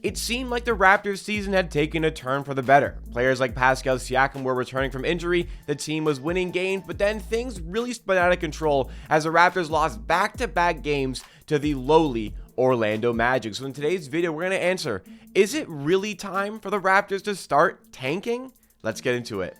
it seemed like the Raptors season had taken a turn for the better. Players like Pascal Siakam were returning from injury, the team was winning games, but then things really spun out of control as the Raptors lost back-to-back games to the lowly Orlando Magic. So in today's video, we're going to answer, is it really time for the Raptors to start tanking? Let's get into it.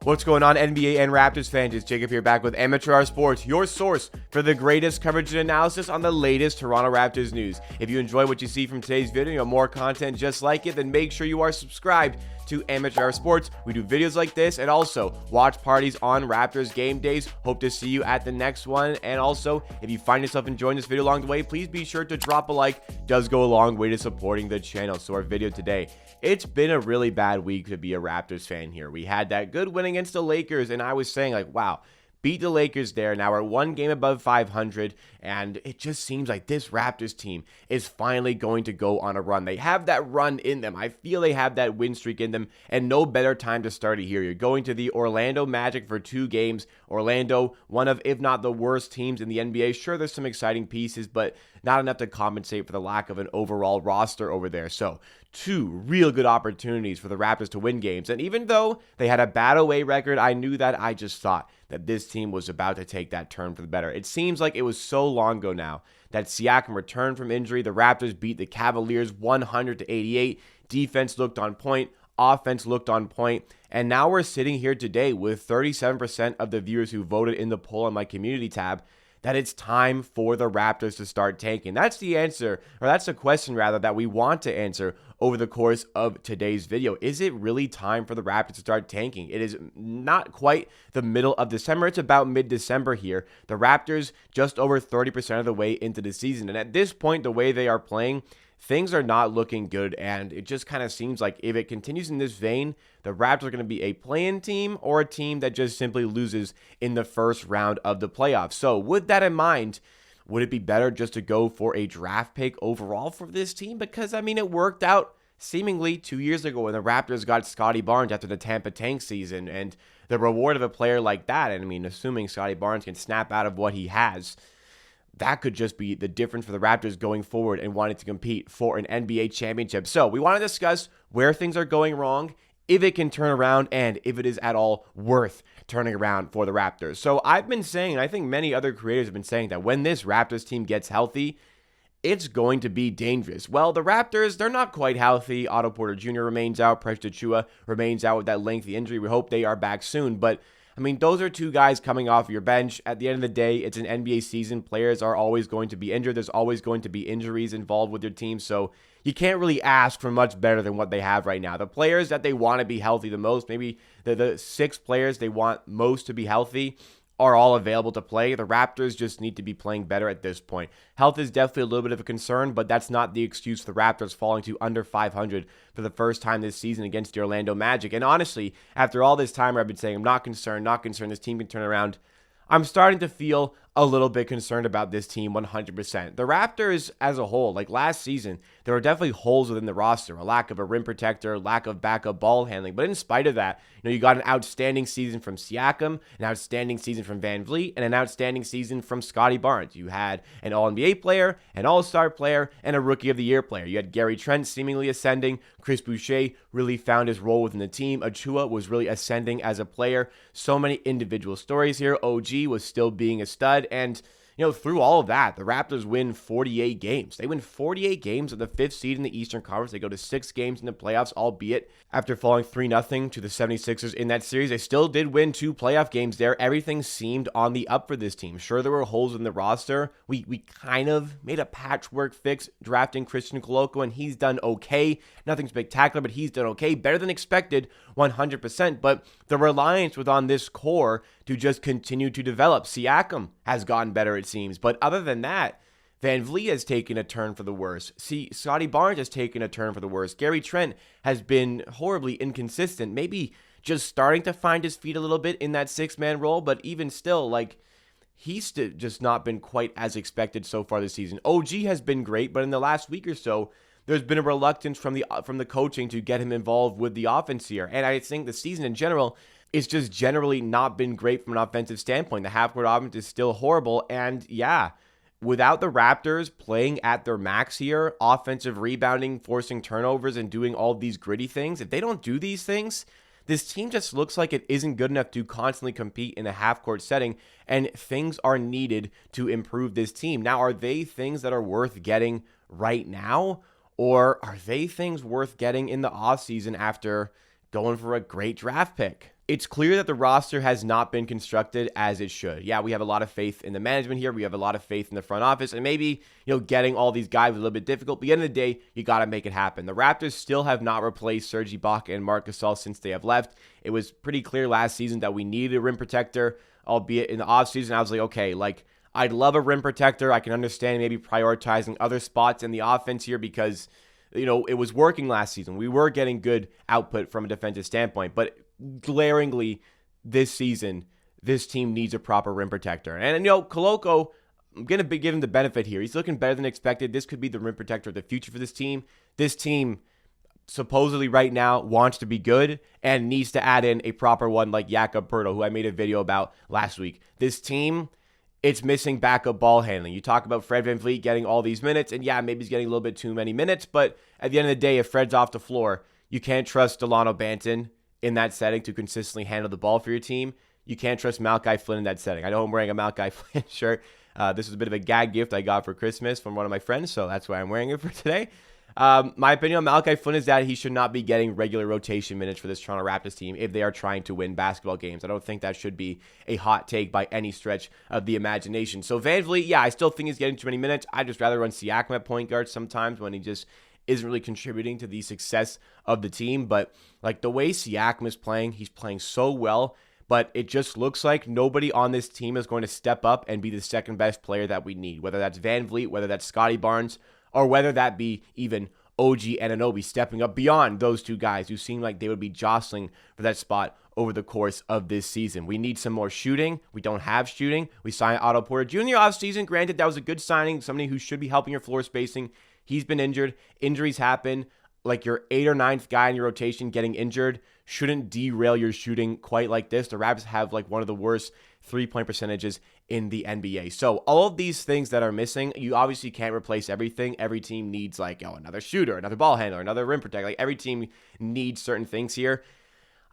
What's going on, NBA and Raptors fans? It's Jacob here, back with Amateur Sports, your source for the greatest coverage and analysis on the latest Toronto Raptors news. If you enjoy what you see from today's video and you want more content just like it, then make sure you are subscribed to Amateur Sports. We do videos like this and also watch parties on Raptors game days. Hope to see you at the next one. And also, if you find yourself enjoying this video along the way, please be sure to drop a like. It does go a long way to supporting the channel. So our video today, it's been a really bad week to be a Raptors fan here. We had that good win against the Lakers, and I was saying, like, wow, beat the Lakers there. Now we're one game above 500, and it just seems like this Raptors team is finally going to go on a run. They have that run in them. I feel they have that win streak in them, and no better time to start it here. You're going to the Orlando Magic for 2 games. Orlando, one of, if not the worst teams in the NBA. Sure, there's some exciting pieces, but not enough to compensate for the lack of an overall roster over there. So 2 real good opportunities for the Raptors to win games. And even though they had a bad away record, I knew that. I just thought that this team was about to take that turn for the better. It seems like it was so long ago now that Siakam returned from injury. The Raptors beat the Cavaliers 100-88. Defense looked on point. Offense looked on point. And now we're sitting here today with 37% of the viewers who voted in the poll on my community tab that it's time for the Raptors to start tanking. That's the answer, or that's the question rather, that we want to answer over the course of today's video. Is it really time for the Raptors to start tanking? It is not quite the middle of December. It's about mid-December here. The Raptors just over 30% of the way into the season. And at this point, the way they are playing, things are not looking good, and it just kind of seems like if it continues in this vein, the Raptors are going to be a play-in team or a team that just simply loses in the first round of the playoffs. So with that in mind, would it be better just to go for a draft pick overall for this team? Because, I mean, it worked out seemingly 2 years ago when the Raptors got Scottie Barnes after the Tampa tank season, and the reward of a player like that, and I mean, assuming Scottie Barnes can snap out of what he has, that could just be the difference for the Raptors going forward and wanting to compete for an NBA championship. So we want to discuss where things are going wrong, if it can turn around, and if it is at all worth turning around for the Raptors. So I've been saying, and I think many other creators have been saying, that when this Raptors team gets healthy, it's going to be dangerous. Well, the Raptors, they're not quite healthy. Otto Porter Jr. remains out. Precious Achiuwa remains out with that lengthy injury. We hope they are back soon, but I mean, those are 2 guys coming off your bench. At the end of the day, it's an NBA season. Players are always going to be injured. There's always going to be injuries involved with your team. So you can't really ask for much better than what they have right now. The players that they want to be healthy the most, maybe the 6 players they want most to be healthy, are all available to play. The Raptors just need to be playing better at this point. Health is definitely a little bit of a concern, but that's not the excuse for the Raptors falling to under 500 for the first time this season against the Orlando Magic. And honestly, after all this time where I've been saying I'm not concerned, this team can turn around, I'm starting to feel a little bit concerned about this team 100%. The Raptors as a whole, like last season, there were definitely holes within the roster, a lack of a rim protector, lack of backup ball handling. But in spite of that, you got an outstanding season from Siakam, an outstanding season from VanVleet, and an outstanding season from Scottie Barnes. You had an All-NBA player, an All-Star player, and a Rookie of the Year player. You had Gary Trent seemingly ascending. Chris Boucher really found his role within the team. Achiuwa was really ascending as a player. So many individual stories here. OG was still being a stud. And through all of that, the Raptors win 48 games. They win 48 games of the 5th seed in the Eastern Conference. They go to 6 games in the playoffs, albeit after falling 3-0 to the 76ers in that series. They still did win 2 playoff games there. Everything seemed on the up for this team. Sure, there were holes in the roster. We kind of made a patchwork fix drafting Christian Koloko, and he's done okay. Nothing spectacular, but he's done okay. Better than expected, 100%. But the reliance was on this core to just continue to develop. Siakam has gotten better, it seems. But other than that, VanVleet has taken a turn for the worse. Scottie Barnes has taken a turn for the worse. Gary Trent has been horribly inconsistent. Maybe just starting to find his feet a little bit in that 6-man role, but even still, he's just not been quite as expected so far this season. OG has been great, but in the last week or so, there's been a reluctance from the coaching to get him involved with the offense here. And I think the season in general, it's just generally not been great from an offensive standpoint. The half-court offense is still horrible. And yeah, without the Raptors playing at their max here, offensive rebounding, forcing turnovers, and doing all these gritty things, if they don't do these things, this team just looks like it isn't good enough to constantly compete in a half-court setting, and things are needed to improve this team. Now, are they things that are worth getting right now, or are they things worth getting in the offseason after going for a great draft pick? It's clear that the roster has not been constructed as it should. Yeah, we have a lot of faith in the management here. We have a lot of faith in the front office. And maybe, getting all these guys was a little bit difficult. But at the end of the day, you got to make it happen. The Raptors still have not replaced Serge Ibaka and Marc Gasol since they have left. It was pretty clear last season that we needed a rim protector, albeit in the offseason. I was like, okay, I'd love a rim protector. I can understand maybe prioritizing other spots in the offense here because, it was working last season. We were getting good output from a defensive standpoint. But glaringly, this season, this team needs a proper rim protector. And, Koloko, I'm going to give him the benefit here. He's looking better than expected. This could be the rim protector of the future for this team. This team, supposedly right now, wants to be good and needs to add in a proper one like Jakob Poeltl, who I made a video about last week. This team, it's missing backup ball handling. You talk about Fred VanVleet getting all these minutes, and yeah, maybe he's getting a little bit too many minutes, but at the end of the day, if Fred's off the floor, you can't trust Delano Banton in that setting to consistently handle the ball for your team. You can't trust Malachi Flynn in that setting. I know I'm wearing a Malachi Flynn shirt. This is a bit of a gag gift I got for Christmas from one of my friends, so that's why I'm wearing it for today. My opinion on Malachi Flynn is that he should not be getting regular rotation minutes for this Toronto Raptors team if they are trying to win basketball games. I don't think that should be a hot take by any stretch of the imagination. So VanVleet, yeah, I still think he's getting too many minutes. I'd just rather run Siakam at point guard sometimes when he just isn't really contributing to the success of the team. But the way Siakam is playing, he's playing so well, but it just looks like nobody on this team is going to step up and be the second best player that we need, whether that's VanVleet, whether that's Scotty Barnes, or whether that be even OG Anunoby stepping up beyond those two guys who seem like they would be jostling for that spot over the course of this season. We need some more shooting. We don't have shooting. We signed Otto Porter Jr. offseason. Granted, that was a good signing, somebody who should be helping your floor spacing. He's been injured. Injuries happen. Your 8th or 9th guy in your rotation getting injured shouldn't derail your shooting quite like this. The Raptors have one of the worst three-point percentages in the NBA. So all of these things that are missing, you obviously can't replace everything. Every team needs another shooter, another ball handler, another rim protector. Every team needs certain things here.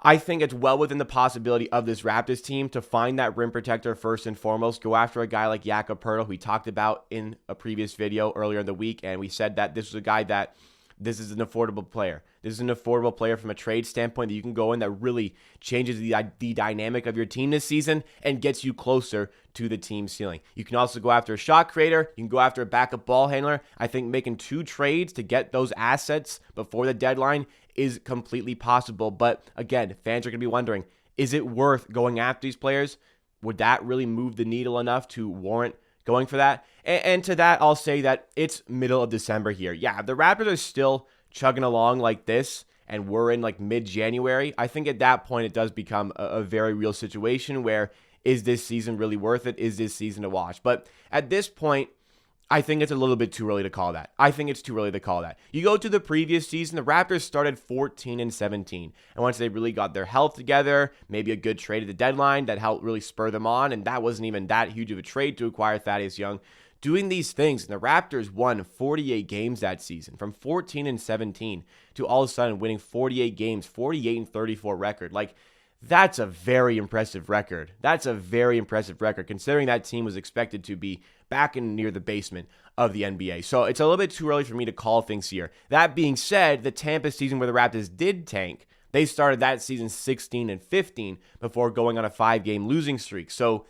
I think it's well within the possibility of this Raptors team to find that rim protector first and foremost. Go after a guy like Jakob Poeltl, who we talked about in a previous video earlier in the week, and we said that this was a guy that this is an affordable player. This is an affordable player from a trade standpoint that you can go in that really changes the dynamic of your team this season and gets you closer to the team ceiling. You can also go after a shot creator. You can go after a backup ball handler. I think making 2 trades to get those assets before the deadline is completely possible. But again, fans are going to be wondering, is it worth going after these players? Would that really move the needle enough to warrant going for that? And to that, I'll say that it's middle of December here. Yeah, the Raptors are still chugging along like this, and we're in mid-January. I think at that point, it does become a very real situation where, is this season really worth it? Is this season to watch? But at this point, I think it's a little bit too early to call that. I think it's too early to call that. You go to the previous season, the Raptors started 14-17. And once they really got their health together, maybe a good trade at the deadline that helped really spur them on, and that wasn't even that huge of a trade to acquire Thaddeus Young. Doing these things, and the Raptors won 48 games that season, from 14-17 to all of a sudden winning 48 games, 48-34 record. That's a very impressive record. That's a very impressive record, considering that team was expected to be back in near the basement of the NBA. So it's a little bit too early for me to call things here. That being said, the Tampa season where the Raptors did tank, they started that season 16-15 before going on a 5-game losing streak. So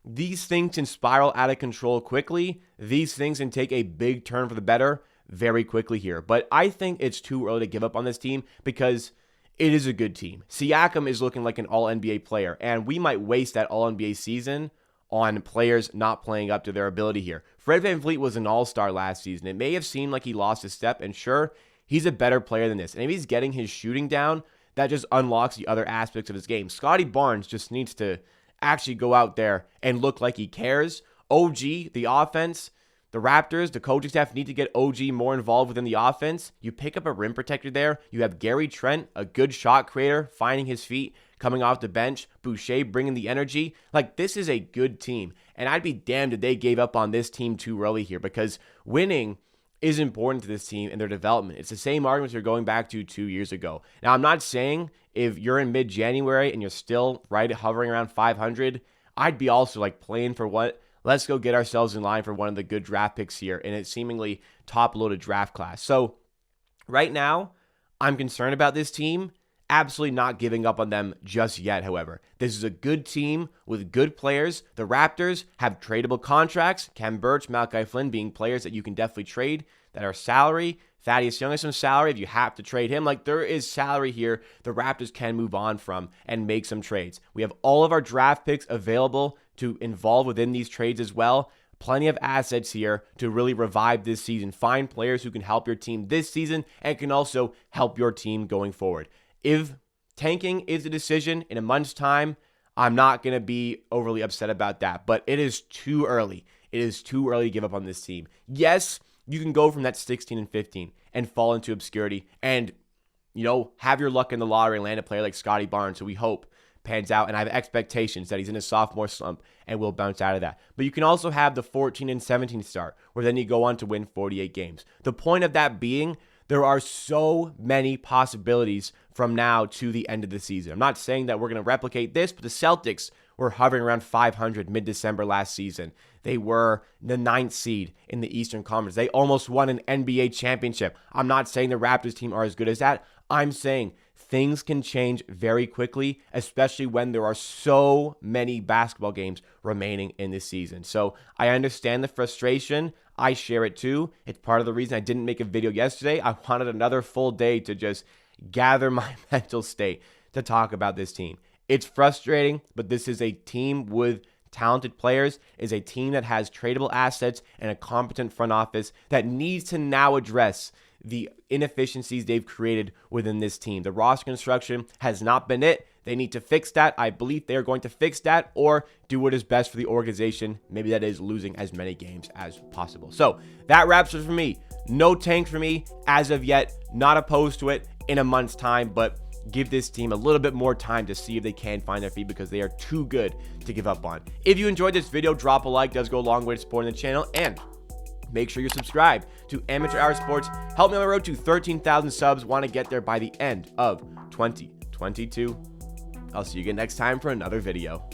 these things can spiral out of control quickly. These things can take a big turn for the better very quickly here. But I think it's too early to give up on this team because it is a good team. Siakam is looking like an all-NBA player, and we might waste that all-NBA season on players not playing up to their ability here. Fred VanVleet was an all-star last season. It may have seemed like he lost a step, and sure, he's a better player than this. And if he's getting his shooting down, that just unlocks the other aspects of his game. Scotty Barnes just needs to actually go out there and look like he cares. OG, the offense, the Raptors, the coaching staff need to get OG more involved within the offense. You pick up a rim protector there. You have Gary Trent, a good shot creator, finding his feet, coming off the bench, Boucher bringing the energy. Like, this is a good team, and I'd be damned if they gave up on this team too early here, because winning is important to this team and their development. It's the same arguments you're going back to 2 years ago. Now, I'm not saying if you're in mid-January and you're still right hovering around 500, I'd be also like playing for what? Let's go get ourselves in line for one of the good draft picks here in a seemingly top-loaded draft class. So right now, I'm concerned about this team. Absolutely not giving up on them just yet, however. This is a good team with good players. The Raptors have tradable contracts. Kem Birch, Malachi Flynn being players that you can definitely trade that are salary. Thaddeus Young has some salary if you have to trade him. Like, there is salary here the Raptors can move on from and make some trades. We have all of our draft picks available to involve within these trades as well. Plenty of assets here to really revive this season. Find players who can help your team this season and can also help your team going forward. If tanking is a decision in a month's time, I'm not going to be overly upset about that. But it is too early. It is too early to give up on this team. Yes, you can go from that 16 and 15 and fall into obscurity and, have your luck in the lottery and land a player like Scotty Barnes, who we hope pans out. And I have expectations that he's in a sophomore slump and will bounce out of that. But you can also have the 14 and 17 start, where then you go on to win 48 games. The point of that being, there are so many possibilities from now to the end of the season. I'm not saying that we're going to replicate this, but the Celtics were hovering around 500 mid-December last season. They were the 9th seed in the Eastern Conference. They almost won an NBA championship. I'm not saying the Raptors team are as good as that. I'm saying things can change very quickly, especially when there are so many basketball games remaining in this season. So I understand the frustration. I share it too. It's part of the reason I didn't make a video yesterday. I wanted another full day to just gather my mental state to talk about this team. It's frustrating, but this is a team with talented players, is a team that has tradable assets and a competent front office that needs to now address the inefficiencies they've created within this team. The roster construction has not been it. They need to fix that. I believe they are going to fix that or do what is best for the organization. Maybe that is losing as many games as possible. So that wraps it for me. No tank for me as of yet. Not opposed to it in a month's time, but give this team a little bit more time to see if they can find their feet, because they are too good to give up on. If you enjoyed this video, drop a like. It does go a long way to supporting the channel, and make sure you're subscribed to Amateur Hour Sports. Help me on the road to 13,000 subs. Want to get there by the end of 2022. I'll see you again next time for another video.